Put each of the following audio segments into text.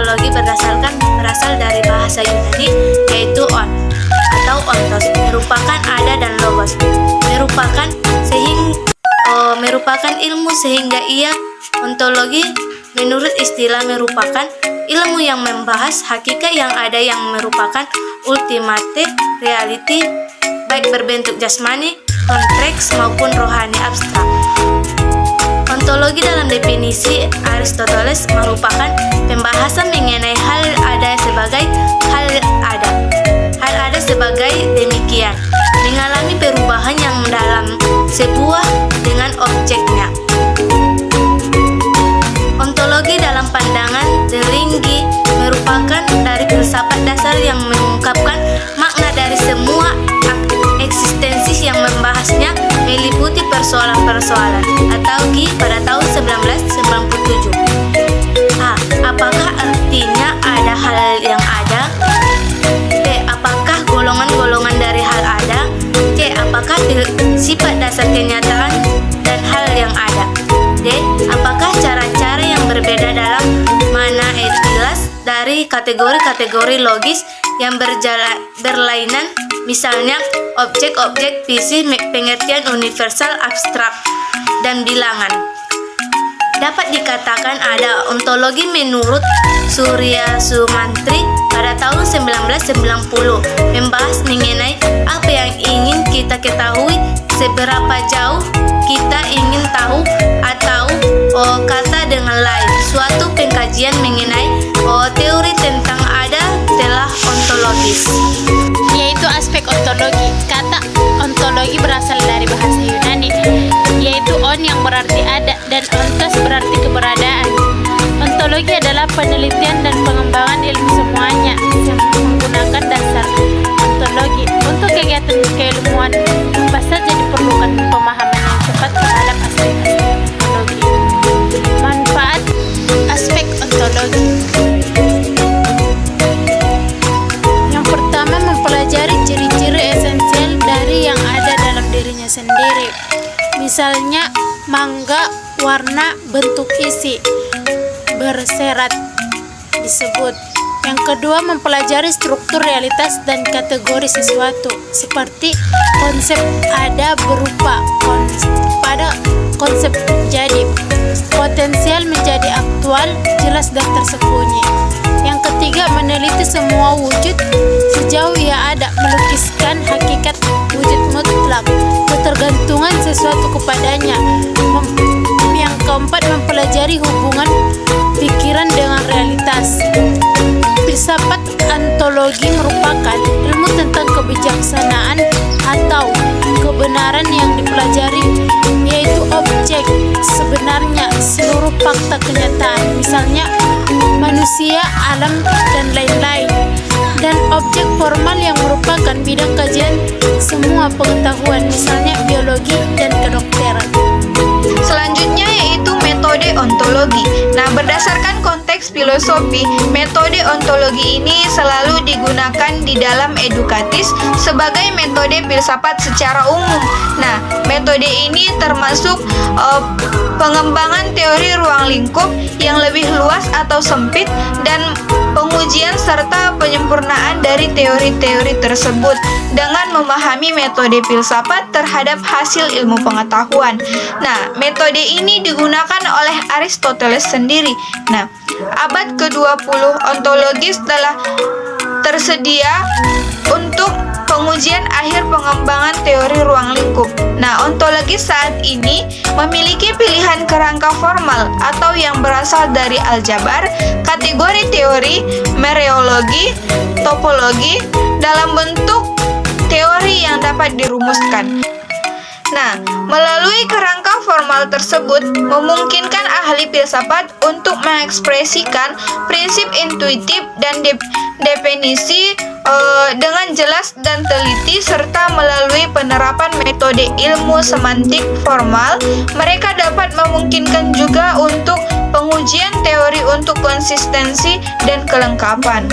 ontologi berasal dari bahasa Yunani, yaitu on atau ontos, merupakan ada dan logos, merupakan ilmu, sehingga ia ontologi menurut istilah merupakan ilmu yang membahas hakikat yang ada, yang merupakan ultimate reality, baik berbentuk jasmani, konteks maupun rohani abstrak. Ontologi dalam definisi Aristoteles merupakan pembahasan mengenai hal ada sebagai hal ada. Hal ada sebagai demikian, mengalami perubahan yang dalam sebuah dengan objeknya. Ontologi dalam pandangan Dewingi merupakan dari filsafat dasar yang mengungkapkan makna dari semua eksistensi yang membahasnya, meliputi persoalan-persoalan, atau G pada tahun 1997. A. Apakah artinya ada hal yang ada? B. Apakah golongan-golongan dari hal ada? C. Apakah sifat dasar kenyataan dan hal yang ada? D. Apakah cara-cara yang berbeda dalam mana jelas dari kategori-kategori logis yang berlainan, misalnya objek-objek fisik, pengertian universal, abstrak, dan bilangan. Dapat dikatakan ada ontologi menurut Surya Sumantri pada tahun 1990, membahas mengenai apa yang ingin kita ketahui, seberapa jauh kita ingin tahu, atau kata dengan lain, suatu pengkajian mengenai teori tentang ada telah ontologis, yaitu aspek ontologi. Kata ontologi berasal dari bahasa Yunani, yaitu on yang berarti ada dan ontos berarti keberadaan. Ontologi adalah penelitian dan pengembangan ilmu semuanya yang menggunakan dasar ontologi. Untuk kegiatan keilmuan, apa saja diperlukan pemahaman yang cepat terhadap aspek-aspek ontologi. Manfaat aspek ontologi. Yang pertama, mempelajari ciri-ciri esensial dari yang ada dalam dirinya sendiri. Misalnya, mangga, warna, bentuk, isi, berserat disebut. Yang kedua, mempelajari struktur realitas dan kategori sesuatu, seperti konsep ada berupa pada konsep jadi, potensial menjadi aktual, jelas dan tersembunyi. Yang ketiga, meneliti semua wujud sejauh ia ada, melukiskan hakikat wujud mutlak, ketergantungan sesuatu kepadanya. Yang keempat, mempelajari hubungan pikiran dengan realitas. Filsafat ontologi merupakan ilmu tentang kebijaksanaan atau kebenaran yang dipelajari, yaitu objek sebenarnya, seluruh fakta kenyataan, misalnya manusia, alam, dan lain-lain, dan objek formal yang merupakan bidang kajian semua pengetahuan, misalnya biologi dan kedokteran. Selanjutnya yaitu metode ontologi. Nah, berdasarkan konteks filosofi, metode ontologi ini selalu digunakan di dalam edukatif sebagai metode filsafat secara umum. Nah, metode ini termasuk pengembangan teori ruang lingkup yang lebih luas atau sempit, dan pengujian serta penyempurnaan dari teori-teori tersebut dengan memahami metode filsafat terhadap hasil ilmu pengetahuan. Nah, metode ini digunakan oleh Aristoteles sendiri. Nah, abad ke-20 ontologis telah tersedia untuk pengujian akhir pengembangan teori ruang lingkup. Nah, ontologi saat ini memiliki pilihan kerangka formal atau yang berasal dari aljabar, kategori teori, mereologi, topologi, dalam bentuk teori yang dapat dirumuskan. Nah, melalui kerangka formal tersebut memungkinkan ahli filsafat untuk mengekspresikan prinsip intuitif dan definisi dengan jelas dan teliti, serta melalui penerapan metode ilmu semantik formal, mereka dapat memungkinkan juga untuk pengujian teori untuk konsistensi dan kelengkapan.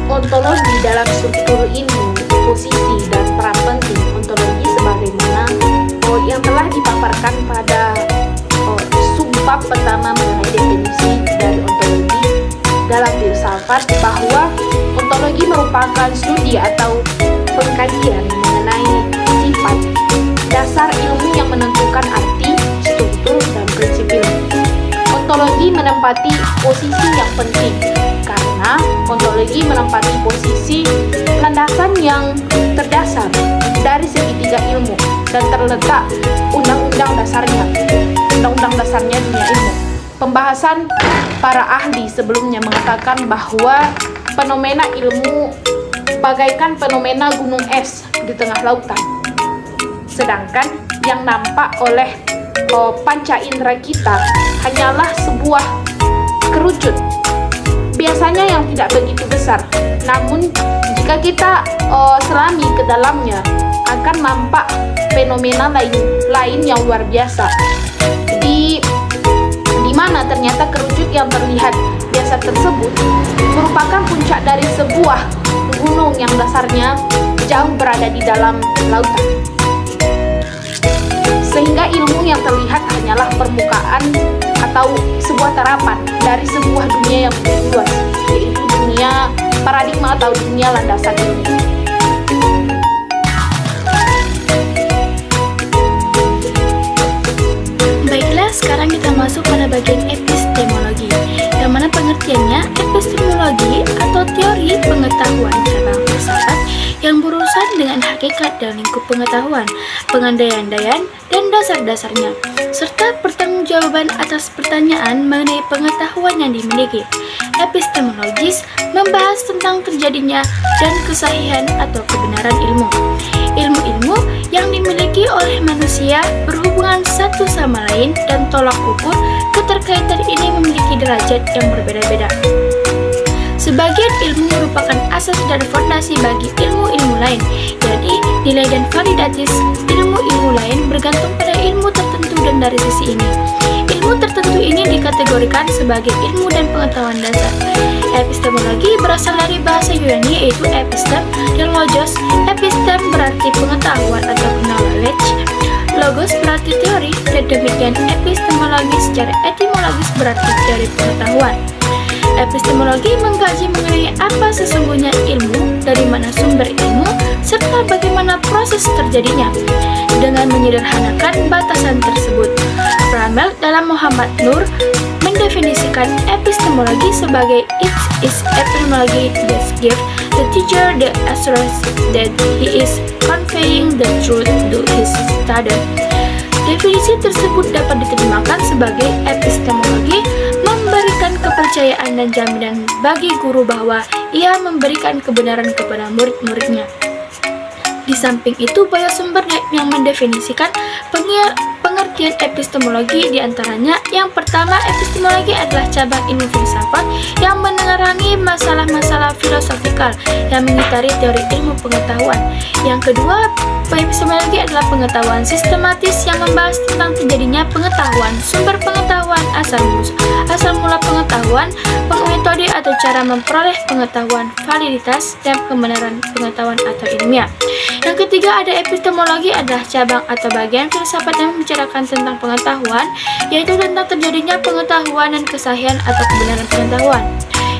Ontologi dalam struktur ini, posisi dan peran penting ontologi sebagaimana yang telah dipaparkan pada subbab pertama mengenai definisi dari ontologi dalam filsafat bahwa ontologi merupakan studi atau pengkajian mengenai sifat dasar ilmu yang menentukan arti, struktur, dan prinsip ilmu. Ontologi menempati posisi yang penting karena ontologi menempati posisi landasan yang terdasar dari segitiga ilmu dan terletak undang-undang dasarnya dunia ilmu. Pembahasan para ahli sebelumnya mengatakan bahwa fenomena ilmu bagaikan fenomena gunung es di tengah lautan. Sedangkan yang nampak oleh panca indera kita hanyalah sebuah kerucut, biasanya yang tidak begitu besar. Namun jika kita selami ke dalamnya, akan nampak fenomena lain yang luar biasa, di mana ternyata kerucut yang terlihat biasa tersebut merupakan puncak dari sebuah gunung yang dasarnya jauh berada di dalam lautan. Sehingga ilmu yang terlihat hanyalah permukaan atau sebuah terapan dari sebuah dunia yang lebih luas, yaitu dunia paradigma atau dunia landasan ilmu. Baiklah, sekarang kita masuk pada bagian epistemologi, yang mana pengertiannya epistemologi atau teori pengetahuan cabang filsafat yang berurusan dengan hakikat dan lingkup pengetahuan, pengandaian-andaian, dan dasar-dasarnya, serta pertanggungjawaban atas pertanyaan mengenai pengetahuan yang dimiliki. Epistemologis membahas tentang terjadinya dan kesahihan atau kebenaran ilmu. Ilmu-ilmu yang dimiliki oleh manusia berhubungan satu sama lain dan tolak ukur keterkaitan ini memiliki derajat yang berbeda-beda. Sebagian ilmu merupakan asas dan fondasi bagi ilmu-ilmu lain, jadi nilai dan validitas ilmu-ilmu lain bergantung pada ilmu tertentu dan dari sisi ini. Ilmu tertentu ini dikategorikan sebagai ilmu dan pengetahuan dasar. Epistemologi berasal dari bahasa Yunani yaitu epistem dan logos. Epistem berarti pengetahuan atau knowledge. Logos berarti teori, dan demikian epistemologi secara etimologis berarti teori pengetahuan. Epistemologi mengkaji mengenai apa sesungguhnya ilmu, dari mana sumber ilmu, serta bagaimana proses terjadinya. Dengan menyederhanakan batasan tersebut, Pramel dalam Muhammad Nur mendefinisikan epistemologi sebagai it is epistemology that gives the teacher the assurance that he is conveying the truth to his student. Definisi tersebut dapat diterjemahkan sebagai epistemologi memberikan kepercayaan dan jaminan bagi guru bahwa ia memberikan kebenaran kepada murid-muridnya. Di samping itu, banyak sumber yang mendefinisikan pengertian epistemologi, diantaranya yang pertama, epistemologi adalah cabang ilmu filsafat yang menerangi masalah-masalah filosofikal yang mengitari teori ilmu pengetahuan. Yang kedua, epistemologi adalah pengetahuan sistematis yang membahas tentang terjadinya pengetahuan, sumber pengetahuan, asal mula pengetahuan, metode atau cara memperoleh pengetahuan, validitas, dan kebenaran pengetahuan atau ilmiah. Yang ketiga, ada epistemologi adalah cabang atau bagian filsafat yang membicarakan tentang pengetahuan, yaitu tentang terjadinya pengetahuan dan kesahihan atau kebenaran pengetahuan.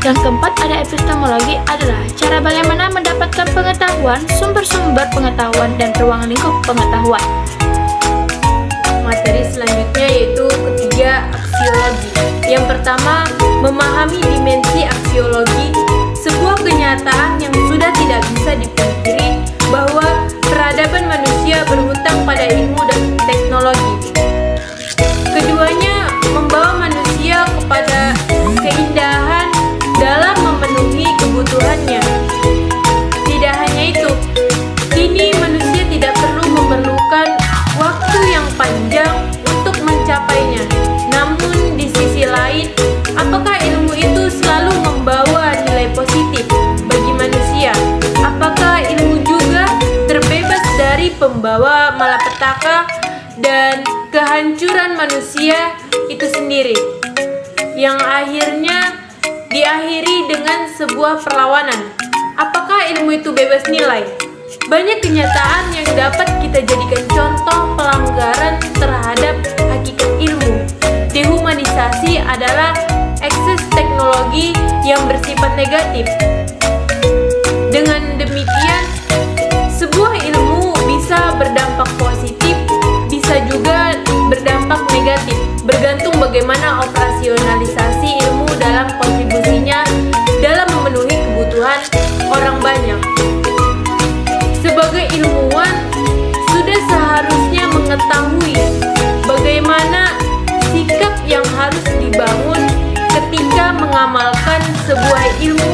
Yang keempat, ada epistemologi adalah cara bagaimana mendapatkan pengetahuan, sumber-sumber pengetahuan, dan ruang lingkup pengetahuan. Materi selanjutnya yaitu ketiga, aksiologi. Yang pertama, memahami dimensi aksiologi, sebuah kenyataan yang sudah tidak bisa dipungkiri bahwa peradaban manusia berhutang pada ilmu dan teknologi. Keduanya membawa manusia kepada keindahan dalam memenuhi kebutuhannya. Tidak hanya itu, kini manusia tidak perlu memerlukan waktu yang panjang untuk mencapainya. Namun di sisi lain, apakah ilmu itu selalu membawa nilai positif bagi manusia? Apakah ilmu juga terbebas dari pembawa malapetaka dan kehancuran manusia itu sendiri, yang akhirnya diakhiri dengan sebuah perlawanan? Apakah ilmu itu bebas nilai? Banyak kenyataan yang dapat kita jadikan contoh pelanggaran terhadap hakikat ilmu. Dehumanisasi adalah akses teknologi yang bersifat negatif. Dengan demikian, sebuah ilmu bisa berdampak positif, bisa juga berdampak negatif, bergantung bagaimana operasionalisasi ilmu dalam kontribusinya dalam memenuhi kebutuhan orang banyak. Sebagai ilmuwan, sudah seharusnya mengetahui bagaimana sikap yang harus dibangun ketika mengamalkan sebuah ilmu,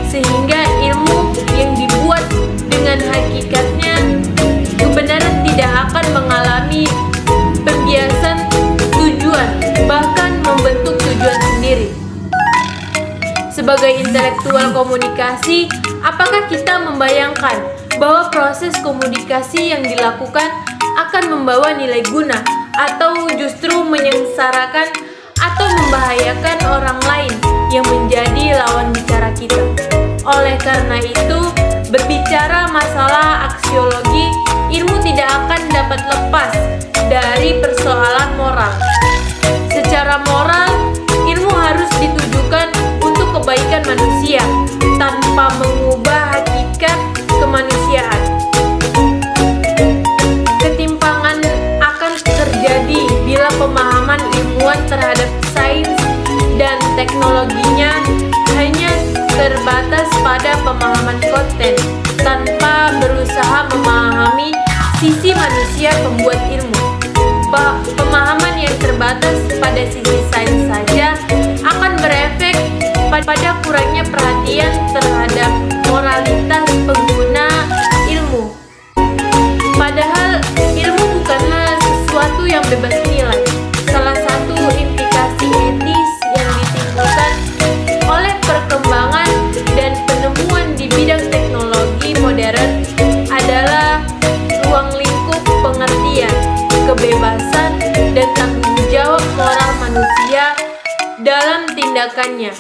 sehingga ilmu yang dibuat dengan hakikatnya kebenaran tidak akan mengalami pembiasan tujuan, bahkan membentuk tujuan sendiri. Sebagai intelektual komunikasi, apakah kita membayangkan bahwa proses komunikasi yang dilakukan akan membawa nilai guna atau justru menyengsarakan atau membahayakan orang lain yang menjadi lawan bicara kita? Oleh karena itu, berbicara masalah aksiologi, ilmu tidak akan dapat lepas dari persoalan moral. Secara moral, ilmu harus ditujukan untuk kebaikan manusia tanpa mengubah hakikat kemanusiaan. Ketimpangan akan terjadi bila pemahaman ilmuwan terhadap sains dan teknologinya hanya terbatas pada pemahaman konten tanpa berusaha memahami sisi manusia pembuat ilmu. Pemahaman yang terbatas pada sisi sains saja akan berefek pada kurangnya perhatian terhadap moralitas pengguna ilmu. Padahal ilmu bukanlah sesuatu yang bebas nilai. Salah satu implikasi etis yang ditimbulkan oleh perkembangan dan penemuan di bidang teknologi modern adalah ruang lingkup pengertian, kebebasan, dan tanggung jawab moral manusia dalam tindakannya.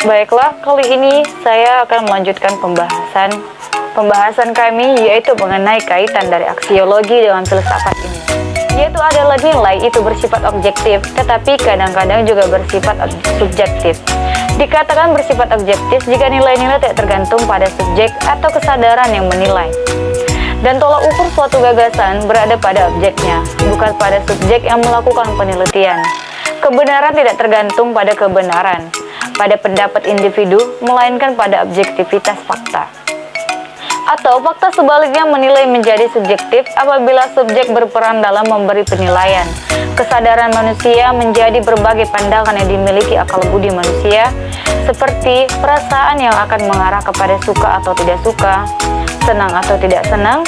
Baiklah, kali ini saya akan melanjutkan pembahasan kami, yaitu mengenai kaitan dari aksiologi dengan filsafat ini. Yaitu adalah nilai itu bersifat objektif, tetapi kadang-kadang juga bersifat subjektif. Dikatakan bersifat objektif jika nilai-nilai tidak tergantung pada subjek atau kesadaran yang menilai. Dan tolak ukur suatu gagasan berada pada objeknya, bukan pada subjek yang melakukan penelitian. Kebenaran tidak tergantung pada kebenaran, pada pendapat individu, melainkan pada objektivitas fakta. Atau fakta sebaliknya menilai menjadi subjektif apabila subjek berperan dalam memberi penilaian. Kesadaran manusia menjadi berbagai pandangan yang dimiliki akal budi manusia, seperti perasaan yang akan mengarah kepada suka atau tidak suka, senang atau tidak senang.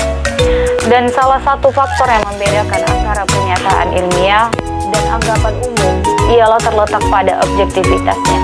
Dan salah satu faktor yang membedakan antara pernyataan ilmiah dan anggapan umum ialah terletak pada objektivitasnya.